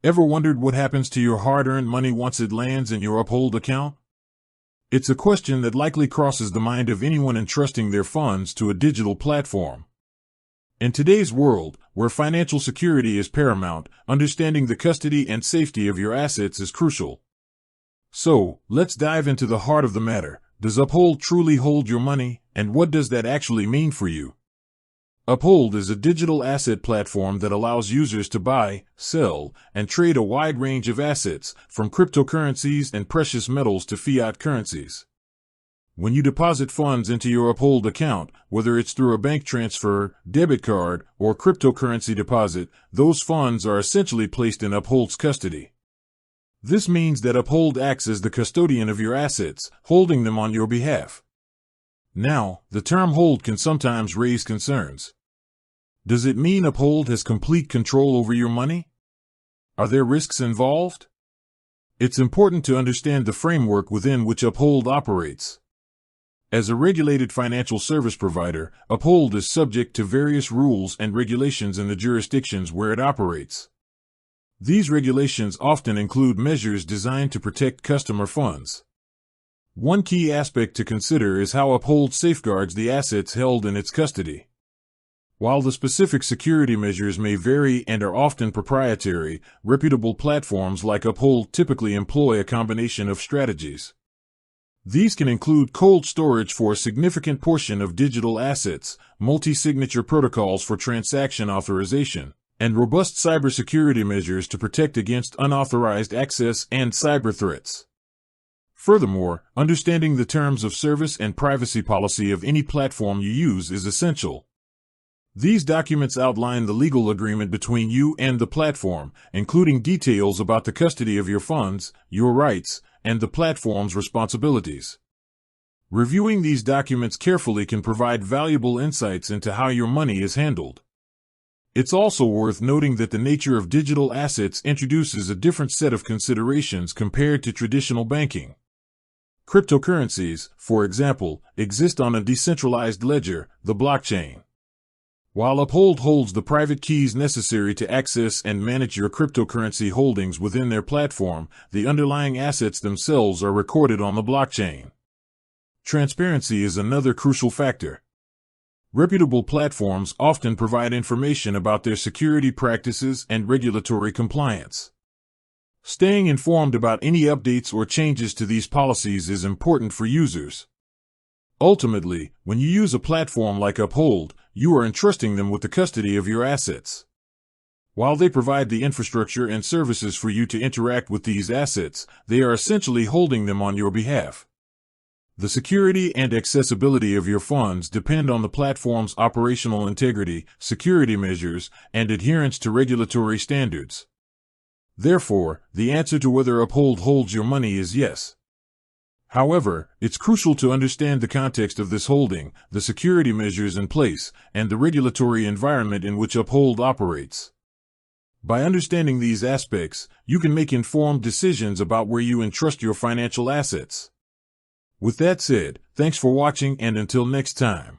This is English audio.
Ever wondered what happens to your hard-earned money once it lands in your Uphold account? It's a question that likely crosses the mind of anyone entrusting their funds to a digital platform. In today's world, where financial security is paramount, understanding the custody and safety of your assets is crucial. So, let's dive into the heart of the matter. Does Uphold truly hold your money, and what does that actually mean for you? Uphold is a digital asset platform that allows users to buy, sell, and trade a wide range of assets, from cryptocurrencies and precious metals to fiat currencies. When you deposit funds into your Uphold account, whether it's through a bank transfer, debit card, or cryptocurrency deposit, those funds are essentially placed in Uphold's custody. This means that Uphold acts as the custodian of your assets, holding them on your behalf. Now, the term hold can sometimes raise concerns. Does it mean Uphold has complete control over your money? Are there risks involved? It's important to understand the framework within which Uphold operates. As a regulated financial service provider, Uphold is subject to various rules and regulations in the jurisdictions where it operates. These regulations often include measures designed to protect customer funds. One key aspect to consider is how Uphold safeguards the assets held in its custody. While the specific security measures may vary and are often proprietary, reputable platforms like Uphold typically employ a combination of strategies. These can include cold storage for a significant portion of digital assets, multi-signature protocols for transaction authorization, and robust cybersecurity measures to protect against unauthorized access and cyber threats. Furthermore, understanding the terms of service and privacy policy of any platform you use is essential. These documents outline the legal agreement between you and the platform, including details about the custody of your funds, your rights, and the platform's responsibilities. Reviewing these documents carefully can provide valuable insights into how your money is handled. It's also worth noting that the nature of digital assets introduces a different set of considerations compared to traditional banking. Cryptocurrencies, for example, exist on a decentralized ledger, the blockchain. While Uphold holds the private keys necessary to access and manage your cryptocurrency holdings within their platform, the underlying assets themselves are recorded on the blockchain. Transparency is another crucial factor. Reputable platforms often provide information about their security practices and regulatory compliance. Staying informed about any updates or changes to these policies is important for users. Ultimately, when you use a platform like Uphold, you are entrusting them with the custody of your assets. While they provide the infrastructure and services for you to interact with these assets, they are essentially holding them on your behalf. The security and accessibility of your funds depend on the platform's operational integrity, security measures, and adherence to regulatory standards. Therefore, the answer to whether Uphold holds your money is yes. However, it's crucial to understand the context of this holding, the security measures in place, and the regulatory environment in which Uphold operates. By understanding these aspects, you can make informed decisions about where you entrust your financial assets. With that said, thanks for watching, and until next time.